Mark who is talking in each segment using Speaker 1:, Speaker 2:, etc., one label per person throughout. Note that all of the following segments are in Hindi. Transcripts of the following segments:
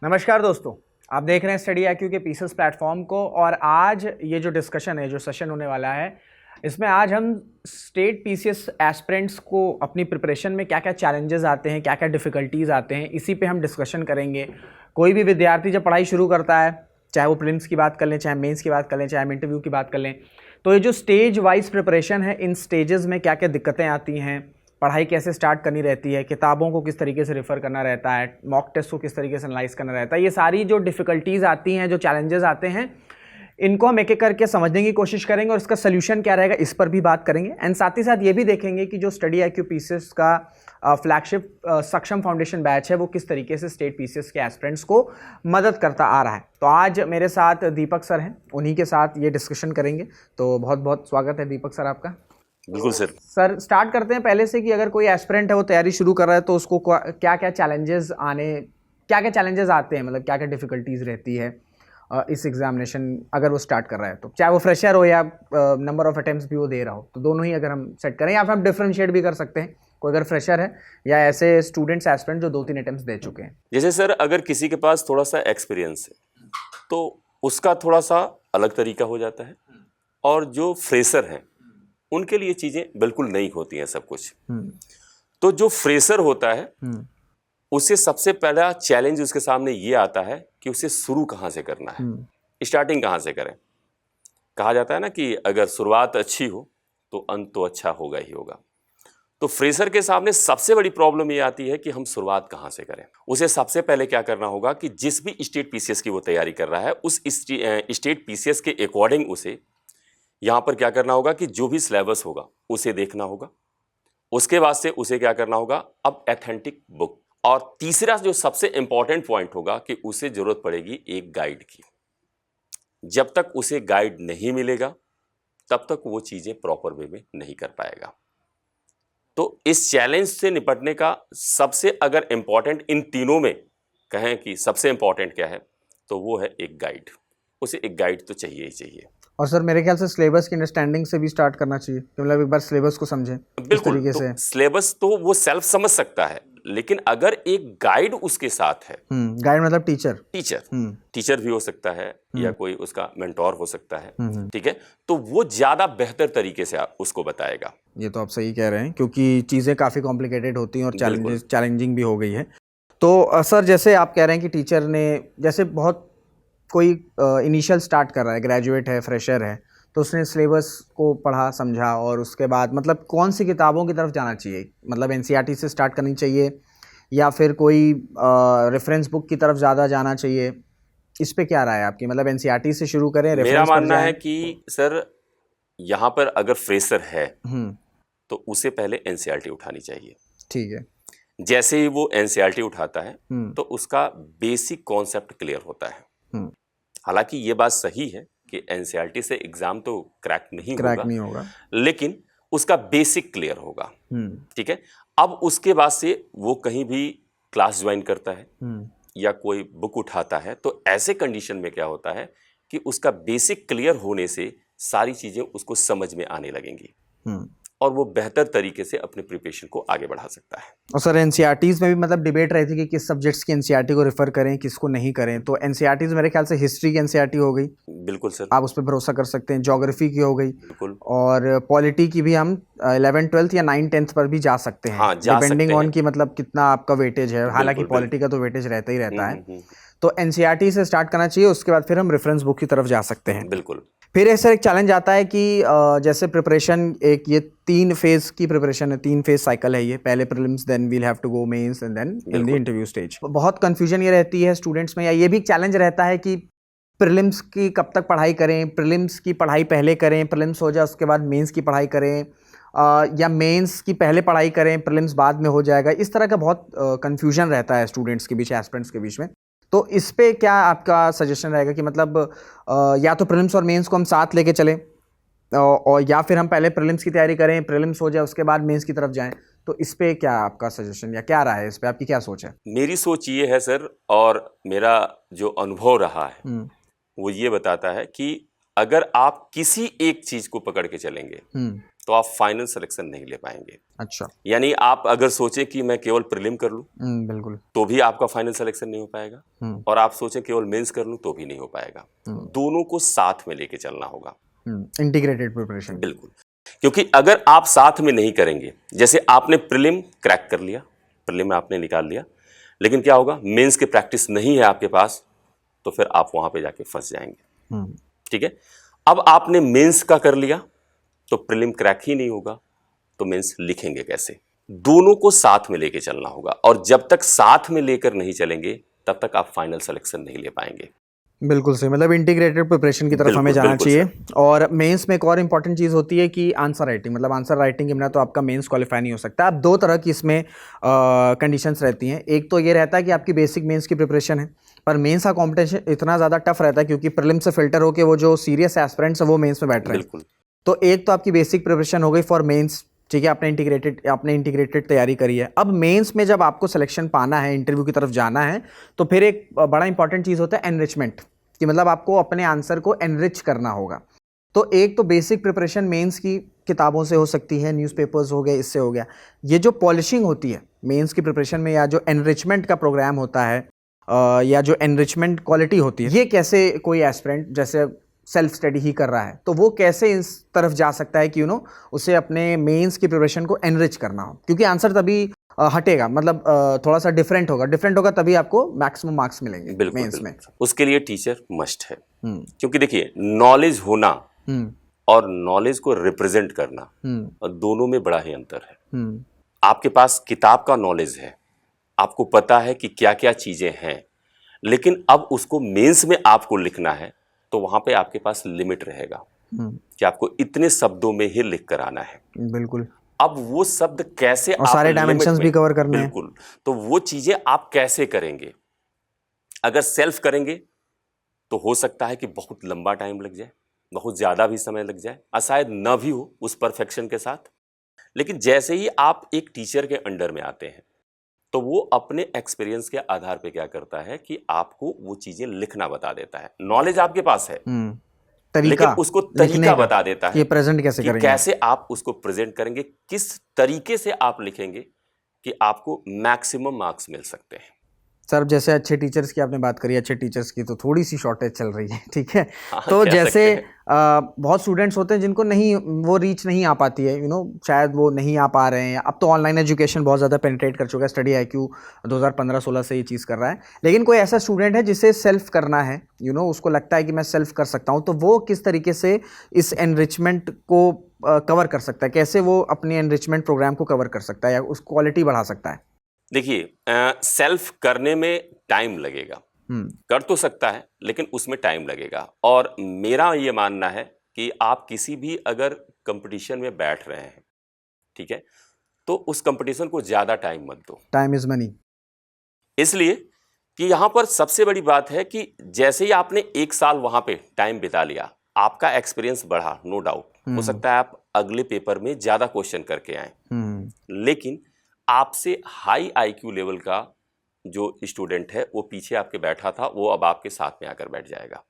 Speaker 1: नमस्कार दोस्तों, आप देख रहे हैं स्टडी IQ के पीसेस प्लेटफॉर्म को। और आज ये जो डिस्कशन है, जो सेशन होने वाला है, इसमें आज हम स्टेट PCS एस्पिरेंट्स को अपनी प्रिपरेशन में क्या क्या चैलेंजेस आते हैं, क्या क्या डिफ़िकल्टीज़ आते हैं, इसी पे हम डिस्कशन करेंगे। कोई भी विद्यार्थी जब पढ़ाई शुरू करता है, चाहे वो प्रीलिम्स की बात कर लें, चाहे मेंस की बात कर लें, चाहे हम इंटरव्यू की बात कर लें, तो ये जो स्टेज वाइज प्रिपरेशन है, इन स्टेजेस में क्या क्या दिक्कतें आती हैं, पढ़ाई कैसे स्टार्ट करनी रहती है, किताबों को किस तरीके से रेफ़र करना रहता है, मॉक टेस्ट को किस तरीके से एनालाइज करना रहता है, ये सारी जो डिफ़िकल्टीज़ आती हैं, जो चैलेंजेस आते हैं, इनको हम एक एक करके समझने की कोशिश करेंगे और इसका सल्यूशन क्या रहेगा, इस पर भी बात करेंगे। एंड साथ ही साथ ये भी देखेंगे कि जो स्टडी IQ PCS का फ्लैगशिप सक्षम फाउंडेशन बैच है, वो किस तरीके से स्टेट PCS के एस्पिरेंट्स को मदद करता आ रहा है। तो आज मेरे साथ दीपक सर हैं, उन्हीं के साथ ये डिस्कशन करेंगे। तो बहुत बहुत स्वागत है दीपक सर आपका।
Speaker 2: बिल्कुल
Speaker 1: सर स्टार्ट करते हैं पहले से कि अगर कोई एस्पिरेंट है, वो तैयारी शुरू कर रहा है, तो उसको क्या क्या चैलेंजेस आते हैं, मतलब क्या क्या डिफ़िकल्टीज़ रहती है इस एग्जामिनेशन अगर वो स्टार्ट कर रहा है, तो चाहे वो फ्रेशर हो या नंबर ऑफ अटेम्प्ट्स भी वो दे रहा हो, तो दोनों ही अगर हम सेट करें, या फिर हम डिफरेंशिएट भी कर सकते हैं, कोई अगर फ्रेशर है या ऐसे स्टूडेंट्स एस्पिरेंट जो 2-3 अटेम्प्ट्स दे चुके हैं।
Speaker 2: जैसे सर, अगर किसी के पास थोड़ा सा एक्सपीरियंस है तो उसका थोड़ा सा अलग तरीका हो जाता है, और जो फ्रेशर हैं उनके लिए चीज़ें बिल्कुल नई होती हैं सब कुछ। तो जो फ्रेशर होता है उससे सबसे पहला चैलेंज उसके सामने ये आता है कि उसे शुरू कहाँ से करना है, स्टार्टिंग कहाँ से करें। कहा जाता है ना कि अगर शुरुआत अच्छी हो तो अंत तो अच्छा होगा ही होगा। तो फ्रेशर के सामने सबसे बड़ी प्रॉब्लम ये आती है कि हम शुरुआत कहाँ से करें। उसे सबसे पहले क्या करना होगा कि जिस भी स्टेट PCS की वो तैयारी कर रहा है, उस स्टेट PCS के अकॉर्डिंग उसे यहाँ पर क्या करना होगा कि जो भी सिलेबस होगा उसे देखना होगा। उसके बाद से उसे क्या करना होगा, अब एथेंटिक बुक। और तीसरा जो सबसे इंपॉर्टेंट पॉइंट होगा कि उसे जरूरत पड़ेगी एक गाइड की। जब तक उसे गाइड नहीं मिलेगा तब तक वो चीजें प्रॉपर वे में नहीं कर पाएगा। तो इस चैलेंज से निपटने का सबसे अगर इंपॉर्टेंट इन तीनों में कहें कि सबसे इंपॉर्टेंट क्या है, तो वो है एक गाइड। उसे एक गाइड तो चाहिए ही चाहिए।
Speaker 1: और सर मेरे ख्याल से सिलेबस की अंडरस्टैंडिंग से भी स्टार्ट करना चाहिए, मतलब एक बार सिलेबस को समझें
Speaker 2: बिल्कुल।
Speaker 1: तरीके
Speaker 2: तो
Speaker 1: से।
Speaker 2: सिलेबस तो वो सेल्फ समझ सकता है, लेकिन अगर एक गाइड उसके साथ है,
Speaker 1: गाइड मतलब
Speaker 2: टीचर भी हो सकता है या कोई उसका मेंटोर हो सकता है, ठीक है, तो वो ज्यादा बेहतर तरीके से उसको बताएगा।
Speaker 1: ये तो आप सही कह रहे हैं, क्योंकि चीज़ें काफ़ी कॉम्प्लिकेटेड होती हैं और चैलेंजिंग भी हो गई है। तो सर जैसे आप कह रहे हैं कि टीचर ने, जैसे बहुत कोई इनिशियल स्टार्ट कर रहा है, ग्रेजुएट है, फ्रेशर है, तो उसने सिलेबस को पढ़ा समझा और उसके बाद मतलब कौन सी किताबों की तरफ जाना चाहिए, मतलब NCERT से स्टार्ट करनी चाहिए या फिर कोई रेफरेंस बुक की तरफ ज़्यादा जाना चाहिए, इस पे क्या राय है आपकी? मतलब NCERT से शुरू करें,
Speaker 2: मेरा मानना है कि सर यहाँ पर अगर फ्रेशर है तो उसे पहले NCERT उठानी चाहिए।
Speaker 1: ठीक है।
Speaker 2: जैसे ही वो NCERT उठाता है तो उसका बेसिक कॉन्सेप्ट क्लियर होता है। हालांकि ये बात सही है कि NCERT से एग्जाम तो क्रैक नहीं होगा, लेकिन उसका बेसिक क्लियर होगा। ठीक है। अब उसके बाद से वो कहीं भी क्लास ज्वाइन करता है या कोई बुक उठाता है, तो ऐसे कंडीशन में क्या होता है कि उसका बेसिक क्लियर होने से सारी चीजें उसको समझ में आने लगेंगी और वो बेहतर तरीके से अपने प्रिपरेशन को आगे बढ़ा सकता है।
Speaker 1: और सर NCERTs में भी मतलब डिबेट रहती है कि किस सब्जेक्ट्स की NCERT को रेफर करें, किसको नहीं करें। तो NCERTs मेरे ख्याल से हिस्ट्री की NCERT हो गई,
Speaker 2: बिल्कुल सर,
Speaker 1: आप उस पर भरोसा कर सकते हैं। ज्योग्राफी की हो गई,
Speaker 2: बिल्कुल।
Speaker 1: और पॉलिटी की भी हम 11th 12th या 9th 10th पर भी जा सकते हैं,
Speaker 2: हाँ, जा
Speaker 1: डिपेंडिंग
Speaker 2: सकते
Speaker 1: ऑन
Speaker 2: हैं।
Speaker 1: कि मतलब कितना आपका वेटेज है। हालांकि पॉलिटी का तो वेटेज रहता ही रहता है। तो NCERT से स्टार्ट करना चाहिए, उसके बाद फिर हम रेफरेंस बुक की तरफ जा सकते हैं।
Speaker 2: बिल्कुल।
Speaker 1: फिर ऐसा एक चैलेंज आता है कि जैसे प्रिपरेशन, एक ये 3 फेज की प्रिपरेशन है, 3 फेज साइकिल है ये। पहले prelims, then we'll have to go mains and then in the interview stage. बहुत कंफ्यूजन ये रहती है स्टूडेंट्स में, या ये भी चैलेंज रहता है कि प्रीलिम्स की कब तक पढ़ाई करें, प्रीलिम्स की पढ़ाई पहले करें, प्रीलिम्स हो जाए उसके बाद मेंस की पढ़ाई करें, या मेंस की पहले पढ़ाई करें, प्रीलिम्स बाद में हो जाएगा। इस तरह का बहुत कंफ्यूजन रहता है स्टूडेंट्स के बीच, एस्पिरेंट्स के बीच में। तो इस पे क्या आपका सजेशन रहेगा कि मतलब या तो प्रीलिम्स और मेंस को हम साथ लेके चलें, और या फिर हम पहले प्रीलिम्स की तैयारी करें, प्रीलिम्स हो जाए उसके बाद मेंस की तरफ जाएं? तो इस पे क्या आपका सजेशन या क्या राय है, इस पे आपकी क्या सोच है?
Speaker 2: मेरी सोच ये है सर, और मेरा जो अनुभव रहा है वो ये बताता है कि अगर आप किसी एक चीज को पकड़ के चलेंगे तो आप फाइनल सिलेक्शन नहीं ले पाएंगे।
Speaker 1: अच्छा।
Speaker 2: यानी आप अगर सोचें कि मैं केवल प्रीलिम कर लूं
Speaker 1: बिल्कुल।
Speaker 2: तो भी आपका फाइनल सिलेक्शन नहीं हो पाएगा, और आप सोचें केवल मेंस कर लूं तो भी नहीं हो पाएगा। दोनों को साथ में लेके चलना होगा,
Speaker 1: इंटीग्रेटेड प्रिपरेशन।
Speaker 2: बिल्कुल। क्योंकि अगर आप साथ में नहीं करेंगे, जैसे आपने प्रीलिम क्रैक कर लिया, प्रीलिम में आपने निकाल लिया, लेकिन क्या होगा, मेंस की प्रैक्टिस नहीं है आपके पास, तो फिर आप वहां पे जाके फंस जाएंगे। ठीक है। अब आपने मेंस का कर लिया तो प्रीलिम क्रैक ही नहीं होगा, तो मेंस लिखेंगे कैसे? दोनों को साथ में लेके चलना होगा, और जब तक साथ में लेकर नहीं चलेंगे तब तक आप फाइनल सिलेक्शन नहीं ले पाएंगे।
Speaker 1: बिल्कुल सही, मतलब इंटीग्रेटेड प्रिपरेशन की तरफ
Speaker 2: बिल्कुल,
Speaker 1: हमें जाना
Speaker 2: बिल्कुल
Speaker 1: चाहिए।
Speaker 2: सर।
Speaker 1: और मेंस में एक और इंपॉर्टेंट चीज़ होती है कि आंसर राइटिंग, मतलब आंसर राइटिंग के बिना तो आपका मेंस क्वालिफाई नहीं हो सकता। अब दो तरह की इसमें कंडीशंस रहती हैं। एक तो ये रहता है कि आपकी बेसिक मेंस की प्रिपरेशन है, पर मेंस का कॉम्पिटिशन इतना ज़्यादा टफ रहता है क्योंकि प्रीलिम से फिल्टर होकर वो जो सीरियस एस्पिरेंट्स है वो मेंस में बैठ रहे हैं।
Speaker 2: बिल्कुल।
Speaker 1: तो एक तो आपकी बेसिक प्रिपरेशन हो गई फॉर मेंस, ठीक है, आपने इंटीग्रेटेड तैयारी करी है। अब मेंस में जब आपको सिलेक्शन पाना है, इंटरव्यू की तरफ जाना है, तो फिर एक बड़ा इंपॉर्टेंट चीज़ होता है एनरिचमेंट, कि मतलब आपको अपने आंसर को एनरिच करना होगा। तो एक तो बेसिक प्रिपरेशन मेंस की किताबों से हो सकती है, न्यूज़पेपर्स हो गए, इससे हो गया। ये जो पॉलिशिंग होती है मेंस की प्रिपरेशन में, या जो एनरिचमेंट का प्रोग्राम होता है, या जो एनरिचमेंट क्वालिटी होती है, ये कैसे कोई एस्पिरेंट जैसे सेल्फ स्टडी ही कर रहा है तो वो कैसे इस तरफ जा सकता है कि उसे अपने मेंस की प्रिपरेशन को एनरिच करना हो, क्योंकि आंसर तभी हटेगा, मतलब थोड़ा सा डिफरेंट होगा तभी आपको मैक्सिमम मार्क्स मिलेंगे मेंस में।
Speaker 2: उसके लिए टीचर मस्ट है, क्योंकि देखिए नॉलेज होना और नॉलेज को रिप्रेजेंट करना, और दोनों में बड़ा ही अंतर है। आपके पास किताब का नॉलेज है, आपको पता है कि क्या क्या चीजें हैं, लेकिन अब उसको मेंस में आपको लिखना है तो वहां पे आपके पास लिमिट रहेगा कि आपको इतने शब्दों में ही लिख कर आना है।
Speaker 1: बिल्कुल।
Speaker 2: अब वो शब्द कैसे
Speaker 1: और
Speaker 2: आप
Speaker 1: सारे डायमेंशंस भी कवर करने हैं।
Speaker 2: बिल्कुल। तो वो चीजें आप कैसे करेंगे? अगर सेल्फ करेंगे तो हो सकता है कि बहुत लंबा टाइम लग जाए, बहुत ज्यादा भी समय लग जाए, और शायद न भी हो उस परफेक्शन के साथ। लेकिन जैसे ही आप एक टीचर के अंडर में आते हैं तो वो अपने एक्सपीरियंस के आधार पे क्या करता है कि आपको वो चीजें लिखना बता देता है। नॉलेज आपके पास है, लेकिन उसको तरीका बता देता है
Speaker 1: ये प्रेजेंट कैसे
Speaker 2: कि
Speaker 1: करेंगे,
Speaker 2: कैसे आप उसको प्रेजेंट करेंगे, किस तरीके से आप लिखेंगे कि आपको मैक्सिमम मार्क्स मिल सकते हैं।
Speaker 1: सर जैसे अच्छे टीचर्स की आपने बात करी, अच्छे टीचर्स की तो थोड़ी सी शॉर्टेज चल रही है, ठीक है।
Speaker 2: हाँ,
Speaker 1: तो
Speaker 2: कह
Speaker 1: जैसे
Speaker 2: सकते हैं।
Speaker 1: बहुत स्टूडेंट्स होते हैं जिनको नहीं, वो रीच नहीं आ पाती है, शायद वो नहीं आ पा रहे हैं। अब तो ऑनलाइन एजुकेशन बहुत ज़्यादा पेनिट्रेट कर चुका है, स्टडी IQ 2015-16 से ये चीज़ कर रहा है। लेकिन कोई ऐसा स्टूडेंट है जिसे सेल्फ करना है, उसको लगता है कि मैं सेल्फ कर सकता हूँ, तो वो किस तरीके से इस एनरिचमेंट को कवर कर सकता है, कैसे वो अपनी एनरिचमेंट प्रोग्राम को कवर कर सकता है या उस क्वालिटी बढ़ा सकता है?
Speaker 2: देखिए सेल्फ करने में टाइम लगेगा, कर तो सकता है लेकिन उसमें टाइम लगेगा। और मेरा ये मानना है कि आप किसी भी अगर कंपटीशन में बैठ रहे हैं, ठीक है, तो उस कंपटीशन को ज्यादा टाइम मत दो।
Speaker 1: Time is money.
Speaker 2: इसलिए कि यहां पर सबसे बड़ी बात है कि जैसे ही आपने 1 साल वहां पे टाइम बिता लिया, आपका एक्सपीरियंस बढ़ा, नो डाउट। हो सकता है आप अगले पेपर में ज्यादा क्वेश्चन करके आए, लेकिन आपसे हाई IQ लेवल का जो स्टूडेंट है वो पीछे आपके बैठा था, वो अब आपके साथ में आकर बैठ जाएगा।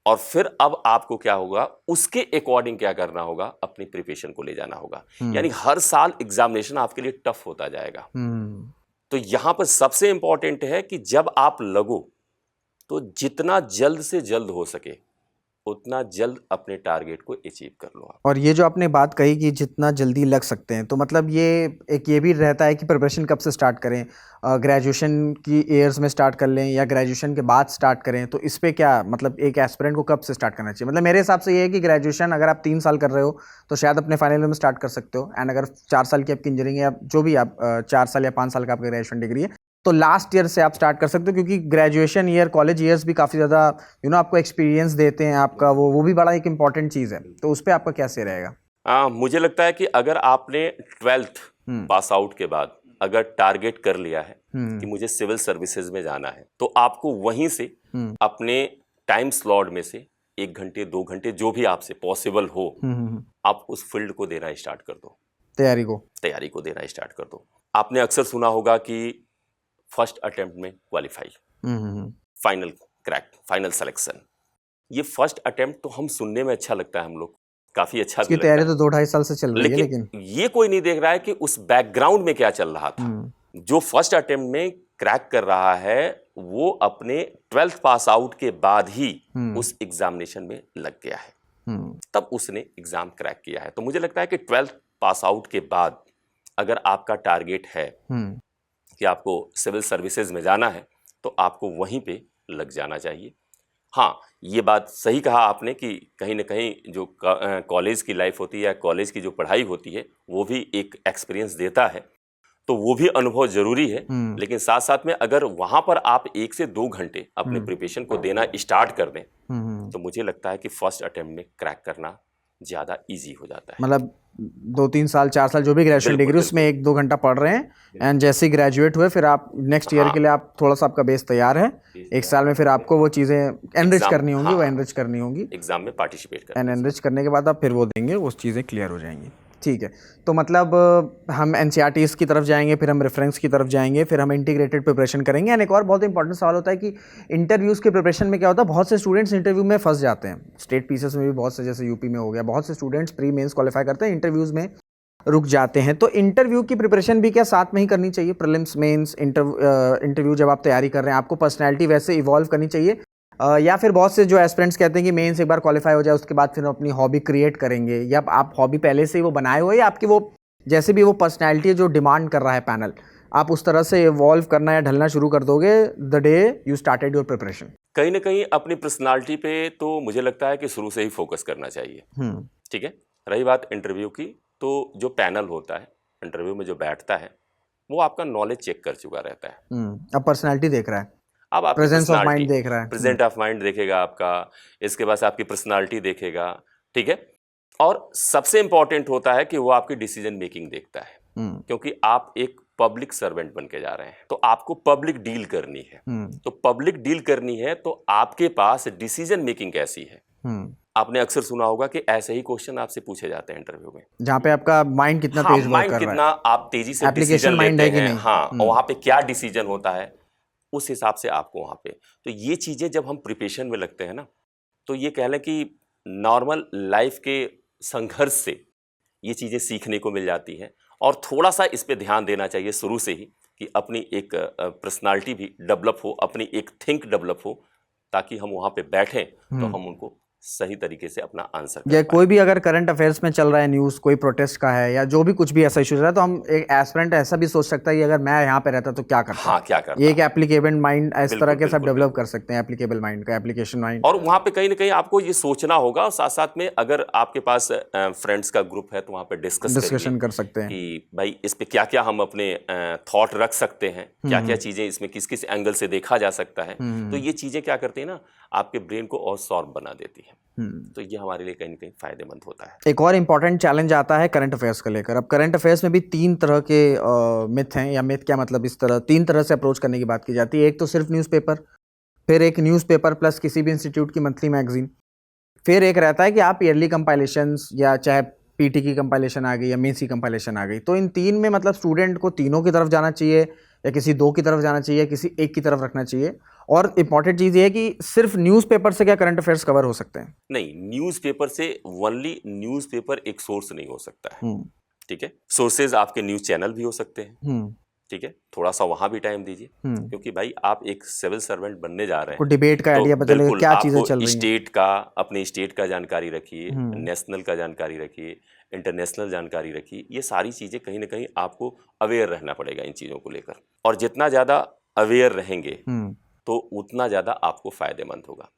Speaker 2: और फिर अब आपको क्या होगा, उसके अकॉर्डिंग क्या करना होगा, अपनी प्रिपरेशन को ले जाना होगा। यानी हर साल एग्जामिनेशन आपके लिए टफ होता जाएगा। तो यहां पर सबसे इंपॉर्टेंट है कि जब आप लगो तो जितना जल्द से जल्द हो सके उतना जल्द अपने टारगेट को अचीव कर लो आप।
Speaker 1: और ये जो आपने बात कही कि जितना जल्दी लग सकते हैं, तो मतलब ये भी रहता है कि प्रिपरेशन कब से स्टार्ट करें, ग्रेजुएशन की ईयर्स में स्टार्ट कर लें या ग्रेजुएशन के बाद स्टार्ट करें, तो इस पे क्या मतलब एक एस्पिरेंट को कब से स्टार्ट करना चाहिए? मतलब मेरे हिसाब से ये है कि ग्रेजुएशन अगर आप 3 साल कर रहे हो तो शायद अपने फाइनल ईयर में स्टार्ट कर सकते हो, एंड अगर 4 साल की आपकी इंजीनियरिंग या जो भी आप 4 साल या 5 साल का आपका ग्रेजुएशन डिग्री है तो लास्ट ईयर से आप स्टार्ट कर सकते हो, क्योंकि ग्रेजुएशन ईयर, कॉलेज ईयर्स भी काफ़ी ज़्यादा आपको एक्सपीरियंस देते हैं आपका, वो भी बड़ा एक इंपॉर्टेंट चीज़ है। तो उस पर आपका कैसे रहेगा?
Speaker 2: मुझे लगता है कि अगर आपने 12th पास आउट के बाद अगर टारगेट कर लिया है कि मुझे सिविल सर्विसेज में जाना है, तो आपको वहीं से अपने टाइम स्लॉट में से 1 घंटे 2 घंटे जो भी आपसे पॉसिबल हो, आप उस फील्ड को देना स्टार्ट कर दो, तैयारी को देना स्टार्ट कर दो। आपने अक्सर सुना होगा कि फर्स्ट अटेम्प्ट में qualify, final crack, final selection. ये फर्स्ट अटेम्प्ट तो हम सुनने में अच्छा लगता है हम लोग, काफी अच्छा भी
Speaker 1: इसकी
Speaker 2: लगता
Speaker 1: तैयारी
Speaker 2: है।
Speaker 1: तो 2-2.5 साल से चल रही है,
Speaker 2: लेकिन ये कोई नहीं देख रहा है कि उस बैकग्राउंड में क्या चल रहा था। जो फर्स्ट अटेम्प्ट में क्रैक कर रहा है वो अपने 12th पास आउट के बाद ही उस एग्जामिनेशन में लग गया है, तब उसने एग्जाम क्रैक किया है। तो मुझे लगता है कि 12th पास आउट के बाद अगर आपका टारगेट है कि आपको सिविल सर्विसेज में जाना है तो आपको वहीं पे लग जाना चाहिए। हाँ, ये बात सही कहा आपने कि कहीं ना कहीं जो कॉलेज की लाइफ होती है या कॉलेज की जो पढ़ाई होती है वो भी एक एक्सपीरियंस देता है, तो वो भी अनुभव जरूरी है। लेकिन साथ साथ में अगर वहां पर आप 1 से 2 घंटे अपने प्रिपरेशन को देना स्टार्ट कर दें तो मुझे लगता है कि फर्स्ट अटेम्प्ट में क्रैक करना ज़्यादा इजी हो जाता है।
Speaker 1: मतलब 2-3 साल 4 साल जो भी ग्रेजुएशन डिग्री उसमें 1-2 घंटा पढ़ रहे हैं एंड जैसे ही ग्रेजुएट हुए फिर आप नेक्स्ट ईयर के लिए आप थोड़ा सा आपका बेस तैयार है, 1 साल में फिर आपको वो चीज़ें एनरिच करनी होंगी, वो एनरिच करनी होंगी,
Speaker 2: एग्जाम में पार्टिसिपेट करना
Speaker 1: एंड एनरिच करने के बाद आप फिर वो देंगे, वो चीज़ें क्लियर हो जाएंगी। ठीक है, तो मतलब हम एनसीईआरटीज़ की तरफ जाएंगे, फिर हम रेफरेंस की तरफ जाएंगे, फिर हम इंटीग्रेटेड प्रिपरेशन करेंगे। एंड एक और बहुत इंपॉर्टेंट सवाल होता है कि इंटरव्यूज़ के प्रिपरेशन में क्या होता है, बहुत से स्टूडेंट्स इंटरव्यू में फंस जाते हैं। स्टेट पीसीएस में भी बहुत से, जैसे यूपी में हो गया, बहुत से स्टूडेंट्स प्री मेंस क्वालिफाई करते हैं, इंटरव्यूज़ में रुक जाते हैं। तो इंटरव्यू की प्रिपरेशन भी क्या साथ में ही करनी चाहिए? प्रीलिम्स, मेंस, इंटरव्यू जब आप तैयारी कर रहे हैं, आपको पर्सनैलिटी वैसे इवॉल्व करनी चाहिए, या फिर बहुत से जो एस्पिरेंट्स कहते हैं कि मेंस एक बार क्वालिफाई हो जाए उसके बाद फिर अपनी हॉबी क्रिएट करेंगे, या आप हॉबी पहले से ही वो बनाए हुए, या आपकी वो जैसे भी वो पर्सनैलिटी है जो डिमांड कर रहा है पैनल, आप उस तरह से इवॉल्व करना या ढलना शुरू कर दोगे the day you started your preparation?
Speaker 2: कहीं ना कहीं अपनी पर्सनालिटी पे तो मुझे लगता है कि शुरू से ही फोकस करना चाहिए। ठीक है, रही बात इंटरव्यू की, तो जो पैनल होता है इंटरव्यू में जो बैठता है वो आपका नॉलेज चेक कर चुका रहता है।
Speaker 1: अब पर्सनैलिटी देख रहा है,
Speaker 2: अब आपकी
Speaker 1: प्रेजेंस ऑफ माइंड देख रहा है,
Speaker 2: प्रेजेंट ऑफ माइंड देखेगा आपका, इसके बाद आपकी पर्सनालिटी देखेगा। ठीक है, और सबसे इंपॉर्टेंट होता है कि वो आपकी डिसीजन मेकिंग देखता है, क्योंकि आप एक पब्लिक सर्वेंट बन के जा रहे हैं, तो आपको पब्लिक डील करनी है। तो पब्लिक डील करनी है तो आपके पास डिसीजन मेकिंग कैसी है। आपने अक्सर सुना होगा कि ऐसे ही क्वेश्चन आपसे पूछे जाते हैं इंटरव्यू में,
Speaker 1: जहाँ पे आपका माइंड कितना तेज वर्क कर रहा है,
Speaker 2: कितना आप तेजी से डिसीजन लेते हैं। हाँ, और वहां पे क्या डिसीजन होता है उस हिसाब से आपको वहां पे, तो ये चीजें जब हम प्रिपरेशन में लगते हैं ना, तो ये कह लें कि नॉर्मल लाइफ के संघर्ष से ये चीजें सीखने को मिल जाती हैं। और थोड़ा सा इस पे ध्यान देना चाहिए शुरू से ही कि अपनी एक पर्सनालिटी भी डेवलप हो, अपनी एक थिंक डेवलप हो, ताकि हम वहां पे बैठें तो हम उनको सही तरीके से अपना आंसर कर पाएं।
Speaker 1: कोई भी अगर करंट अफेयर्स में चल रहा है न्यूज़, कोई प्रोटेस्ट का है या जो भी कुछ भी ऐसा इशू चल रहा है, तो हम एक एस्पिरेंट ऐसा भी सोच सकता है कि अगर मैं यहाँ पे रहता तो क्या करता।
Speaker 2: हाँ, क्या करता।
Speaker 1: ये एक एप्लीकेबल माइंड इस तरह के सब डेवलप कर सकते हैं, एप्लीकेबल माइंड का, एप्लीकेशन माइंड।
Speaker 2: और वहाँ पे कहीं ना कहीं आपको ये सोचना होगा, और साथ साथ में अगर आपके पास फ्रेंड्स का ग्रुप है तो वहाँ पे डिस्कशन
Speaker 1: कर सकते हैं
Speaker 2: कि भाई इस पे क्या क्या हम अपने थॉट रख सकते हैं, क्या क्या चीजें इसमें किस किस एंगल से देखा जा सकता है। तो ये चीजें क्या करती है ना, आपके ब्रेन को और शॉर्प बना देती है। तो ये हमारे लिए कहीं ना कहीं फायदेमंद होता है।
Speaker 1: एक और इम्पॉर्टेंट चैलेंज आता है करंट अफेयर्स को लेकर। अब करंट अफेयर्स में भी 3 तरह के मिथ हैं, या मिथ क्या मतलब, इस तरह 3 तरह से अप्रोच करने की बात की जाती है। एक तो सिर्फ न्यूज़पेपर, फिर एक न्यूज़पेपर प्लस किसी भी इंस्टीट्यूट की मंथली मैगजीन, फिर एक रहता है कि आप ईयरली कंपाइलेशंस, या चाहे पीटी की कंपाइलेशन आ गई या मेंस की कंपाइलेशन आ गई। तो इन 3 में मतलब स्टूडेंट को तीनों की तरफ जाना चाहिए, या किसी 2 की तरफ जाना चाहिए, किसी एक की तरफ रखना चाहिए? और इंपॉर्टेंट चीज़ ये है कि सिर्फ न्यूज़पेपर से क्या करंट अफेयर्स कवर हो सकते हैं?
Speaker 2: नहीं, न्यूज़पेपर से ओनली न्यूज़पेपर एक सोर्स नहीं हो सकता है। ठीक है, सोर्सेज आपके न्यूज़ चैनल भी हो सकते हैं। ठीक है, थोड़ा सा वहां भी टाइम दीजिए, क्योंकि भाई आप एक सिविल सर्वेंट बनने जा रहे हैं,
Speaker 1: डिबेट का आइडिया पता चलेगा क्या चीजें चल रही हैं।
Speaker 2: स्टेट का, अपने स्टेट का जानकारी रखिए, नेशनल का जानकारी रखिए, इंटरनेशनल जानकारी रखिए। ये सारी चीजें कहीं ना कहीं आपको अवेयर रहना पड़ेगा इन चीजों को लेकर, और जितना ज्यादा अवेयर रहेंगे तो उतना ज्यादा आपको फायदेमंद होगा।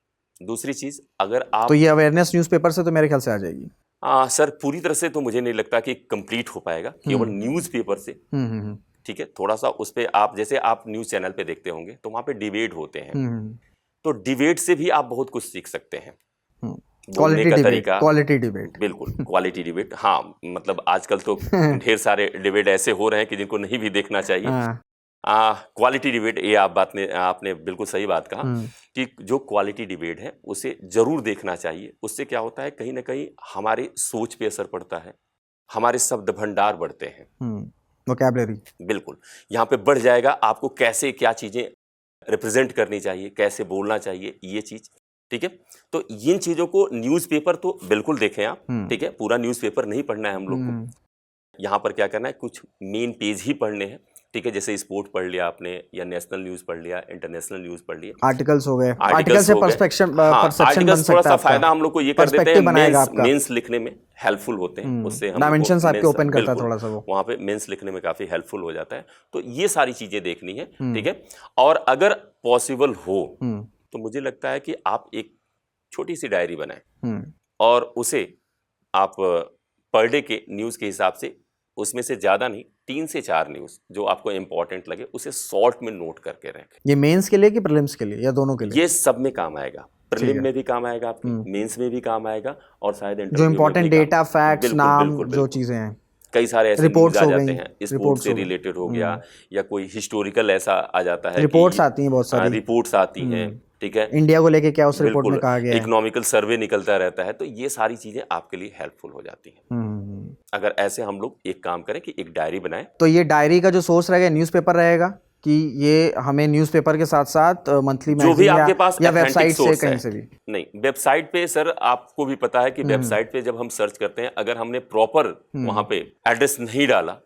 Speaker 2: दूसरी चीज, अगर आप,
Speaker 1: तो ये अवेयरनेस न्यूज़पेपर से तो मेरे ख्याल से आ जाएगी।
Speaker 2: सर पूरी तरह से तो मुझे नहीं लगता कि कंप्लीट हो पाएगा केवल न्यूज़पेपर से। ठीक है, थोड़ा सा उस पे आप, जैसे आप न्यूज़ चैनल पे देखते होंगे तो वहाँ पे डिबेट होते हैं, तो डिबेट से भी आप बहुत कुछ सीख सकते हैं। बोलने का तरीका,
Speaker 1: क्वालिटी डिबेट,
Speaker 2: बिल्कुल क्वालिटी डिबेट। हाँ, मतलब आजकल तो ढेर सारे डिबेट ऐसे हो रहे हैं कि जिनको नहीं भी देखना चाहिए। क्वालिटी डिबेट, ये आपने बिल्कुल सही बात कहा कि जो क्वालिटी डिबेट है उसे जरूर देखना चाहिए। उससे क्या होता है, कहीं ना कहीं हमारे सोच पे असर पड़ता है, हमारे शब्द भंडार बढ़ते हैं,
Speaker 1: वोकैबुलरी
Speaker 2: बिल्कुल यहाँ पे बढ़ जाएगा। आपको कैसे क्या चीजें रिप्रेजेंट करनी चाहिए, कैसे बोलना चाहिए, ये चीज ठीक है। तो इन चीजों को, न्यूज़पेपर तो बिल्कुल देखें आप, ठीक है, पूरा न्यूज़पेपर नहीं पढ़ना है हम लोग को। यहाँ पर क्या करना है, कुछ मेन पेज ही पढ़ने हैं, ठीक है। जैसे स्पोर्ट पढ़ लिया आपने, या नेशनल न्यूज़ पढ़ लिया, इंटरनेशनल न्यूज़ पढ़ लिया,
Speaker 1: आर्टिकल्स हो गए, आर्टिकल
Speaker 2: आर्टिकल्स
Speaker 1: से
Speaker 2: हो गए।
Speaker 1: परसेप्शन
Speaker 2: हाँ,
Speaker 1: परसेप्शन बन
Speaker 2: आर्टिकल्स
Speaker 1: सकता
Speaker 2: थोड़ा
Speaker 1: है
Speaker 2: सा
Speaker 1: आपका,
Speaker 2: फायदा हम लोग को ये कर देते
Speaker 1: पर्सपेक्टिव
Speaker 2: हैं,
Speaker 1: बनाएगा आपका।
Speaker 2: मेंस लिखने में हेल्पफुल होते हैं, उससे हम
Speaker 1: डायमेंशंस आपके ओपन करता है
Speaker 2: बिल्कुल,
Speaker 1: थोड़ा सा वो,
Speaker 2: वहाँ पे मेंस लिखने में काफ़ी हेल्पफुल हो जाता है। तो ये सारी चीज़ें देखनी है, ठीक है। और अगर पॉसिबल हो तो मुझे लगता है कि आप एक छोटी सी डायरी बनाएं और उसे आप पर डे के न्यूज़ के हिसाब से, उसमें से ज़्यादा नहीं, 3 से 4 न्यूज़ जो आपको इंपॉर्टेंट लगे उसे शॉर्ट में नोट करके रखें।
Speaker 1: ये मेंस के लिए कि प्रीलिम्स के लिए, या दोनों के लिए?
Speaker 2: ये सब में काम आएगा, प्रीलिम में भी काम आएगा आपके, मेंस में भी काम आएगा, और शायद
Speaker 1: जो
Speaker 2: इंटरव्यू में
Speaker 1: इंपॉर्टेंट
Speaker 2: भी
Speaker 1: डेटा, फैक्ट्स,
Speaker 2: बिल्कुल,
Speaker 1: नाम,
Speaker 2: बिल्कुल,
Speaker 1: जो
Speaker 2: बिल्कुल।
Speaker 1: चीजें हैं,
Speaker 2: कई सारे ऐसे
Speaker 1: रिपोर्ट्स
Speaker 2: न्यूज़ आ
Speaker 1: हो
Speaker 2: जाते
Speaker 1: गई,
Speaker 2: हैं, स्पोर्ट्स
Speaker 1: रिपोर्ट्स
Speaker 2: से
Speaker 1: हो गई।
Speaker 2: रिलेटेड हो गया, या कोई हिस्टोरिकल ऐसा आ जाता है,
Speaker 1: रिपोर्ट्स आती हैं बहुत सारी,
Speaker 2: रिपोर्ट्स आती हैं, ठीक है,
Speaker 1: इंडिया को लेके क्या उस रिपोर्ट में
Speaker 2: बिल्कुल,
Speaker 1: कहा गया है।
Speaker 2: इकोनॉमिकल सर्वे निकलता रहता है। तो ये सारी चीजें आपके लिए हेल्पफुल हो जाती हैं अगर ऐसे हम लोग एक काम करें कि एक डायरी बनाएं।
Speaker 1: तो ये डायरी का जो सोर्स रहेगा न्यूज़पेपर रहेगा, कि ये हमें न्यूज़पेपर के साथ साथ मंथली
Speaker 2: जो भी आपके पास
Speaker 1: या
Speaker 2: authentic
Speaker 1: वेबसाइट से,
Speaker 2: source
Speaker 1: कहीं
Speaker 2: है।
Speaker 1: से भी?
Speaker 2: नहीं, वेबसाइट पे सर आपको भी पता है कि वेबसाइट पे जब हम सर्च करते हैं, अगर हमने प्रॉपर वहां पे एड्रेस नहीं डाला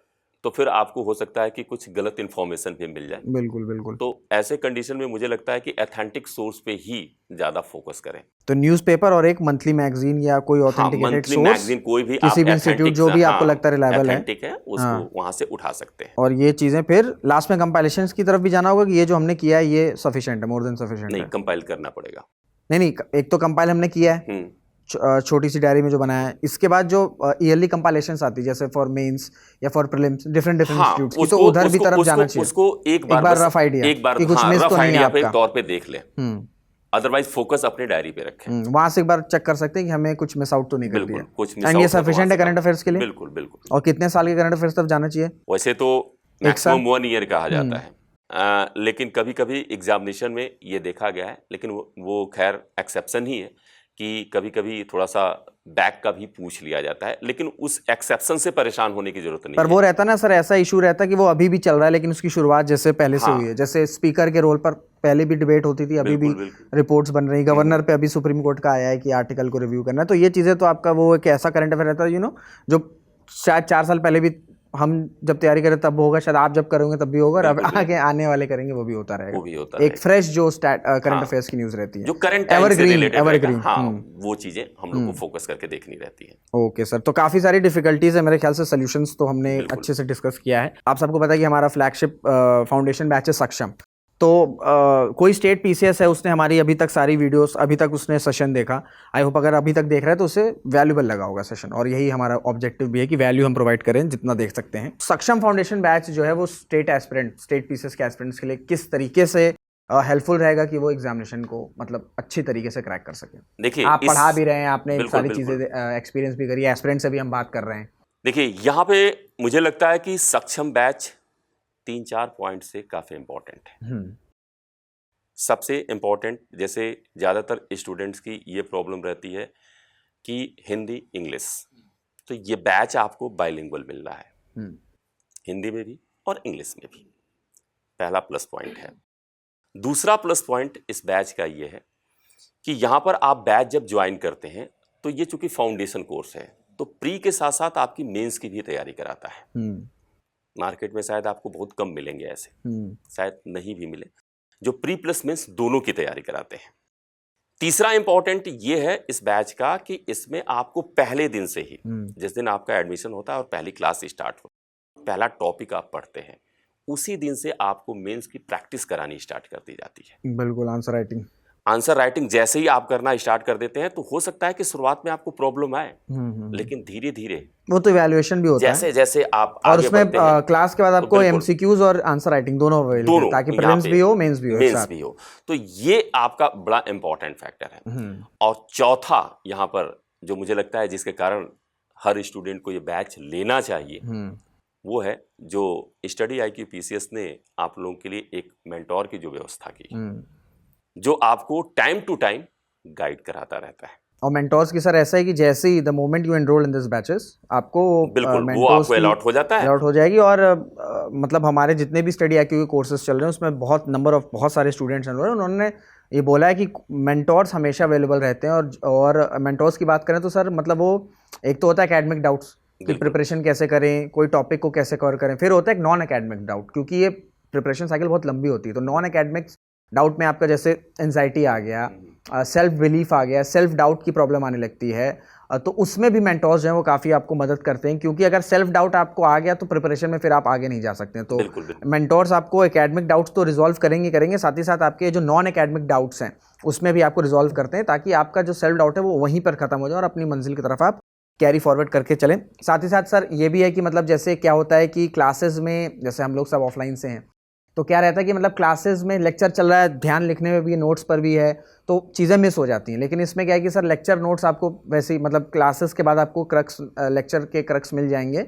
Speaker 2: तो फिर आपको हो सकता है कि कुछ गलत इन्फॉर्मेशन भी मिल जाए।
Speaker 1: बिल्कुल बिल्कुल।
Speaker 2: तो ऐसे कंडीशन में मुझे लगता है कि ऑथेंटिक सोर्स पे ही ज्यादा फोकस करें।
Speaker 1: तो न्यूज़पेपर और एक मंथली मैगजीन या कोई ऑथेंटिकेटेड
Speaker 2: मंथली
Speaker 1: सोर्स,
Speaker 2: मैगजीन कोई भी
Speaker 1: किसी
Speaker 2: आप
Speaker 1: भी इंस्टीट्यूट जो भी आपको लगता है रिलायबल है,
Speaker 2: ऑथेंटिक है, उसको वहां से उठा सकते हैं।
Speaker 1: और ये चीजें फिर लास्ट में कंपाइलेशंस की तरफ भी जाना होगा कि ये जो हमने किया है ये सफिशिएंट है, मोर देन सफिशिएंट
Speaker 2: नहीं,
Speaker 1: है?
Speaker 2: कंपाइल करना पड़ेगा।
Speaker 1: नहीं, एक तो कंपाइल हमने किया है छोटी सी डायरी में जो बनाया है, इसके बाद जो ईयरली कंपाइलेशंस आती है जैसे फॉर मेंस या फॉर प्रीलिम्स, डिफरेंट इंस्टीट्यूट्स की, तो उधर भी तरफ जाना चाहिए।
Speaker 2: उसको एक बार
Speaker 1: रफ आइडिया,
Speaker 2: एक बार
Speaker 1: कि कुछ मिस तो नहीं है आपका,
Speaker 2: तौर पे देख लें, अदरवाइज फोकस अपने डायरी पे रखें।
Speaker 1: वहां से एक बार चेक कर सकते हैं कि हमें कुछ मिस आउट तो नहीं कर दिया,
Speaker 2: कुछ मिस
Speaker 1: एंड
Speaker 2: आउट
Speaker 1: ये सफिशिएंट है करंट अफेयर्स के लिए?
Speaker 2: बिल्कुल बिल्कुल।
Speaker 1: और कितने साल के करंट अफेयर्स तक जाना चाहिए?
Speaker 2: वैसे तो मैक्सिमम 1 ईयर कहा जाता है, लेकिन कभी कभी एग्जामिनेशन में ये देखा गया है, लेकिन वो खैर एक्सेप्शन ही है कि कभी कभी थोड़ा सा बैक का भी पूछ लिया जाता है, लेकिन उस एक्सेप्शन से परेशान होने की जरूरत नहीं
Speaker 1: पर
Speaker 2: है।
Speaker 1: वो रहता ना सर, ऐसा इशू रहता है कि वो अभी भी चल रहा है, लेकिन उसकी शुरुआत जैसे पहले से हुई है, जैसे स्पीकर के रोल पर पहले भी डिबेट होती थी, अभी भी रिपोर्ट्स बन रही, गवर्नर पे अभी सुप्रीम कोर्ट का आया है कि आर्टिकल को रिव्यू करना है। तो ये चीजें तो आपका वो एक ऐसा करंट अफेयर रहता है जो शायद 4 साल पहले भी हम जब तैयारी करें तब होगा, शायद आप जब करोगे तब भी होगा, और अब आगे आने वाले करेंगे वो भी होता रहेगा,
Speaker 2: वो भी होता
Speaker 1: एक फ्रेश जो करंट अफेयर्स की न्यूज रहती है,
Speaker 2: जो करंट टाइम से रिलेटेड
Speaker 1: एवरग्रीन,
Speaker 2: वो चीजें हम लोग को फोकस करके देखनी रहती है।
Speaker 1: ओके सर, तो काफी सारी डिफिकल्टीज है, मेरे ख्याल से सॉल्यूशंस तो हमने अच्छे से डिस्कस किया है। आप सबको पता है कि हमारा फ्लैगशिप फाउंडेशन बैच है सक्षम, तो कोई स्टेट पीसीएस है, उसने हमारी अभी तक सारी वीडियोस, अभी तक उसने सेशन देखा, आई होप अगर अभी तक देख रहा है तो उसे वैल्यूबल लगा होगा सेशन, और यही हमारा ऑब्जेक्टिव भी है कि वैल्यू हम प्रोवाइड करें जितना देख सकते हैं। सक्षम फाउंडेशन बैच जो है वो स्टेट पीसीएस के एस्पिरेंट्स के लिए किस तरीके से हेल्पफुल रहेगा कि वो एग्जामिनेशन को मतलब अच्छी तरीके से क्रैक कर सके?
Speaker 2: देखिए,
Speaker 1: आप पढ़ा भी रहे हैं, आपने सारी
Speaker 2: बिल्कुल।
Speaker 1: चीजें एक्सपीरियंस भी करी है, एस्पिरेंट से भी हम बात कर रहे हैं।
Speaker 2: देखिए, यहाँ पे मुझे लगता है कि सक्षम बैच 3-4 पॉइंट से काफी इंपॉर्टेंट है। सबसे इम्पॉर्टेंट, जैसे ज़्यादातर स्टूडेंट्स की ये प्रॉब्लम रहती है कि हिंदी इंग्लिश, तो ये बैच आपको बाइलिंगुअल मिल रहा है, हिंदी में भी और इंग्लिश में भी, पहला प्लस पॉइंट है। दूसरा प्लस पॉइंट इस बैच का ये है कि यहाँ पर आप बैच जब ज्वाइन करते हैं तो ये चूंकि फाउंडेशन कोर्स है, तो प्री के साथ साथ आपकी मेंस की भी तैयारी कराता है। मार्केट में शायद आपको बहुत कम मिलेंगे ऐसे, शायद नहीं भी मिले, जो प्री प्लस मेंस दोनों की तैयारी कराते हैं। तीसरा इंपॉर्टेंट ये है इस बैच का कि इसमें आपको पहले दिन से ही, जिस दिन आपका एडमिशन होता है और पहली क्लास स्टार्ट हो, पहला टॉपिक आप पढ़ते हैं, उसी दिन से आपको मेंस की प्रैक्टिस करानी स्टार्ट कर दी जाती है।
Speaker 1: बिल्कुल,
Speaker 2: आंसर राइटिंग जैसे ही आप करना स्टार्ट कर देते हैं तो हो सकता है कि शुरुआत में आपको प्रॉब्लम आए, लेकिन धीरे धीरे वो
Speaker 1: तो इवैल्यूएशन भी होता है,
Speaker 2: जैसे जैसे आप
Speaker 1: और उसमें क्लास के बाद आपको एमसीक्यूज और आंसर राइटिंग दोनों ताकि प्रीलिम्स भी हो, मेंस भी हो।
Speaker 2: तो ये आपका बड़ा इंपॉर्टेंट फैक्टर है। और चौथा यहाँ पर जो मुझे लगता है जिसके कारण हर स्टूडेंट को ये बैच लेना चाहिए, वो है जो स्टडी IQ PCS ने आप लोगों के लिए एक मेंटोर की जो व्यवस्था की, जो आपको टाइम टू टाइम गाइड कराता रहता है।
Speaker 1: और मेंटोर्स की सर ऐसा है कि जैसे ही the moment you enrol in this batches, आपको
Speaker 2: बिल्कुल वो आपको अलॉट हो जाता है,
Speaker 1: अलॉट हो जाएगी। और मतलब हमारे जितने भी स्टडी IQ के कोर्सेज चल रहे हैं उसमें बहुत सारे स्टूडेंट्स एनरोल हैं, उन्होंने ये बोला है कि मेंटोर्स हमेशा अवेलेबल रहते हैं, और मेंटोर्स की बात करें तो सर मतलब वो एक तो होता है एकेडमिक डाउट्स कि प्रिपरेशन कैसे करें, कोई टॉपिक को कैसे कवर करें, फिर होता है एक नॉन एकेडमिक डाउट, क्योंकि ये प्रिपरेशन साइकिल बहुत लंबी होती है। तो नॉन एकेडमिक डाउट में आपका जैसे एंजाइटी आ गया, सेल्फ बिलीफ आ गया, सेल्फ डाउट की प्रॉब्लम आने लगती है, तो उसमें भी मेंटोर्स जो हैं वो काफ़ी आपको मदद करते हैं, क्योंकि अगर सेल्फ डाउट आपको आ गया तो प्रिपरेशन में फिर आप आगे नहीं जा सकते हैं। तो मेंटोर्स आपको एकेडमिक डाउट्स तो रिजॉल्व करेंगे, साथ ही साथ आपके जो नॉन एकेडमिक डाउट्स हैं उसमें भी आपको रिजॉल्व करते हैं, ताकि आपका जो सेल्फ डाउट है वो वहीं पर खत्म हो जाए और अपनी मंजिल की तरफ आप कैरी फॉरवर्ड करके चलें। साथ ही साथ सर ये भी है कि मतलब जैसे क्या होता है कि क्लासेस में, जैसे हम लोग सब ऑफलाइन से हैं, तो क्या रहता है कि मतलब क्लासेस में लेक्चर चल रहा है, ध्यान लिखने में भी, नोट्स पर भी है, तो चीज़ें मिस हो जाती हैं। लेकिन इसमें क्या है कि सर लेक्चर नोट्स आपको वैसे ही मतलब क्लासेस के बाद आपको लेक्चर के क्रक्स मिल जाएंगे,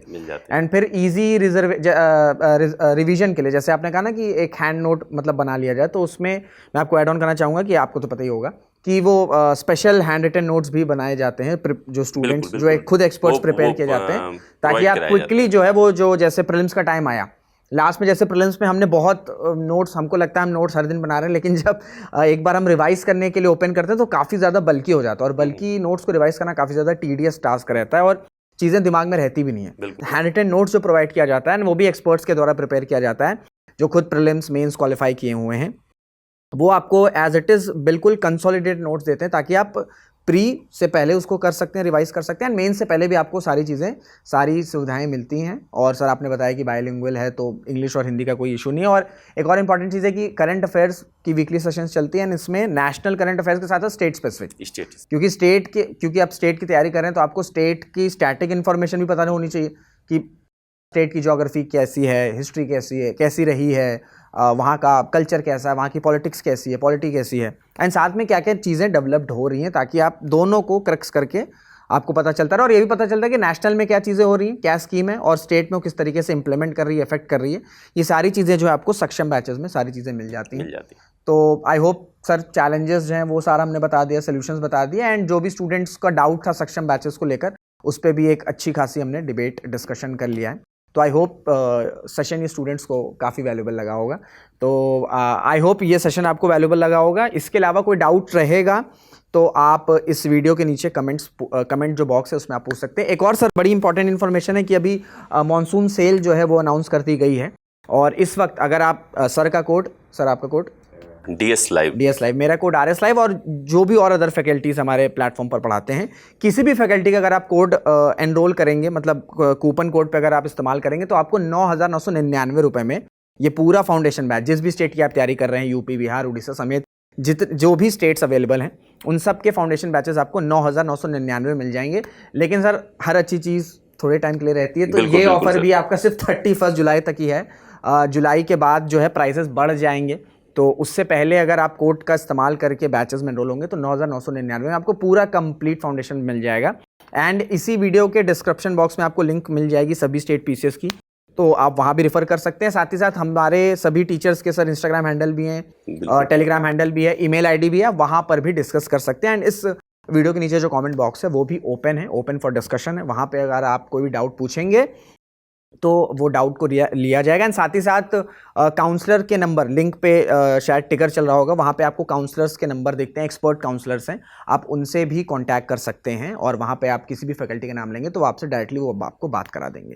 Speaker 1: एंड फिर इजी रिवीजन के लिए, जैसे आपने कहा ना कि एक हैंड नोट मतलब बना लिया जाए, तो उसमें मैं आपको ऐड ऑन करना चाहूँगा कि आपको तो पता ही होगा कि वो स्पेशल हैंड रिटन नोट्स भी बनाए जाते हैं जो स्टूडेंट्स जो खुद एक्सपर्ट्स प्रिपेयर किए जाते हैं, ताकि आप क्विकली जो है वो जो जैसे प्रीलिम्स का टाइम आया लास्ट में, जैसे प्रीलिम्स में हमने बहुत नोट्स, हमको लगता है हम नोट्स हर दिन बना रहे हैं, लेकिन जब एक बार हम रिवाइज करने के लिए ओपन करते हैं तो काफ़ी ज़्यादा बल्कि हो जाता है, और बल्कि नोट्स को रिवाइज करना काफ़ी ज़्यादा टीडियस टास्क रहता है और चीज़ें दिमाग में रहती भी नहीं है। हैंड रिटन नोट्स जो प्रोवाइड किया जाता है वो भी एक्सपर्ट्स के द्वारा प्रिपेयर किया जाता है, जो खुद प्रीलिम्स मेंस क्वालिफाई किए हुए हैं, वो आपको एज इट इज़ बिल्कुल कंसोलिडेटेड नोट्स देते हैं, ताकि आप प्री से पहले उसको कर सकते हैं, रिवाइज कर सकते हैं, एंड मेन से पहले भी आपको सारी चीज़ें, सारी सुविधाएं मिलती हैं। और सर आपने बताया कि बायलिंगुअल है तो इंग्लिश और हिंदी का कोई इशू नहीं है। और एक और इंपॉर्टेंट चीज़ है कि करंट अफेयर्स की वीकली सेशंस चलती हैं, इसमें नेशनल करंट अफेयर्स के साथ स्टेट स्पेसिफिक, क्योंकि आप स्टेट की तैयारी कर रहे हैं तो आपको स्टेट की स्टैटिक इन्फॉर्मेशन भी पता होनी चाहिए कि स्टेट की ज्योग्राफी कैसी है, हिस्ट्री कैसी रही है, वहाँ का कल्चर कैसा है, वहाँ की पॉलिटिक्स कैसी है, पॉलिटी कैसी है, एंड साथ में क्या क्या चीज़ें डेवलप्ड हो रही हैं, ताकि आप दोनों को क्रक्स करके आपको पता चलता है। और ये भी पता चलता है कि नेशनल में क्या चीज़ें हो रही हैं, क्या स्कीम है, और स्टेट में वो किस तरीके से इंप्लीमेंट कर रही है, इफेक्ट कर रही है। ये सारी चीज़ें जो है आपको सक्षम बैचेस में सारी चीज़ें मिल जाती हैं। तो आई होप सर चैलेंजेस जो हैं वो सारा हमने बता दिया, सोल्यूशंस बता दिए, एंड जो भी स्टूडेंट्स का डाउट था सक्षम बैचेस को लेकर, उस पर भी एक अच्छी खासी हमने डिबेट डिस्कशन कर लिया है। तो आई होप सेशन ये स्टूडेंट्स को काफ़ी वैल्यूबल लगा होगा। तो आई होप ये सेशन आपको वैल्यूबल लगा होगा। इसके अलावा कोई डाउट रहेगा तो आप इस वीडियो के नीचे कमेंट जो बॉक्स है उसमें आप पूछ सकते हैं। एक और सर बड़ी इंपॉर्टेंट इन्फॉर्मेशन है कि अभी मॉनसून सेल जो है वो अनाउंस कर दी गई है, और इस वक्त अगर आप सर आपका कोड
Speaker 2: DS लाइव,
Speaker 1: मेरा कोड RS लाइव, और जो भी और अदर फैकल्टीज हमारे प्लेटफॉर्म पर पढ़ाते हैं, किसी भी फैकल्टी का अगर आप कोड एनरोल करेंगे, मतलब कूपन कोड पे अगर आप इस्तेमाल करेंगे, तो आपको 9,999 रुपये में ये पूरा फाउंडेशन बैच, जिस भी स्टेट की आप तैयारी कर रहे हैं, यूपी, बिहार, उड़ीसा समेत जो भी स्टेट्स अवेलेबल हैं, उन सब के फाउंडेशन बैचेस आपको 9,999 मिल जाएंगे। लेकिन सर हर अच्छी चीज़ थोड़े टाइम के लिए रहती है, तो ये ऑफर भी आपका सिर्फ 31 जुलाई तक ही है। जुलाई के बाद जो है प्राइसेस बढ़ जाएंगे, तो उससे पहले अगर आप कोड का इस्तेमाल करके बैचेस में एनरोल होंगे तो 9,999 में आपको पूरा कंप्लीट फाउंडेशन मिल जाएगा। एंड इसी वीडियो के डिस्क्रिप्शन बॉक्स में आपको लिंक मिल जाएगी सभी स्टेट PCS की, तो आप वहाँ भी रेफर कर सकते हैं। साथ ही साथ हमारे सभी टीचर्स के सर इंस्टाग्राम हैंडल भी हैं, टेलीग्राम हैंडल भी है, ईमेल ID भी है, वहाँ पर भी डिस्कस कर सकते हैं। एंड इस वीडियो के नीचे जो कमेंट बॉक्स है वो भी ओपन फॉर डिस्कशन है, वहाँ पे अगर आप कोई भी डाउट पूछेंगे तो वो डाउट को लिया जाएगा। एंड साथ ही साथ काउंसलर के नंबर लिंक पे शायद टिकर चल रहा होगा, वहाँ पे आपको काउंसलर्स के नंबर देखते हैं, एक्सपर्ट काउंसलर्स हैं, आप उनसे भी कांटेक्ट कर सकते हैं, और वहाँ पे आप किसी भी फैकल्टी का नाम लेंगे तो आपसे डायरेक्टली वो आपको बात करा देंगे।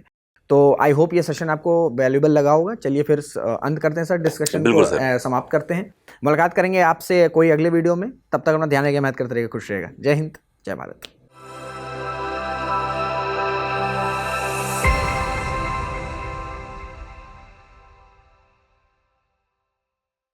Speaker 1: तो आई होप ये सेशन आपको वैल्यूबल लगा होगा। चलिए फिर अंत करते हैं सर, डिस्कशन को समाप्त करते हैं। मुलाकात करेंगे आपसे कोई अगले वीडियो में, तब तक अपना ध्यान रखिएगा, मेहनत करते रहिएगा, खुश रहेगा। जय हिंद, जय भारत।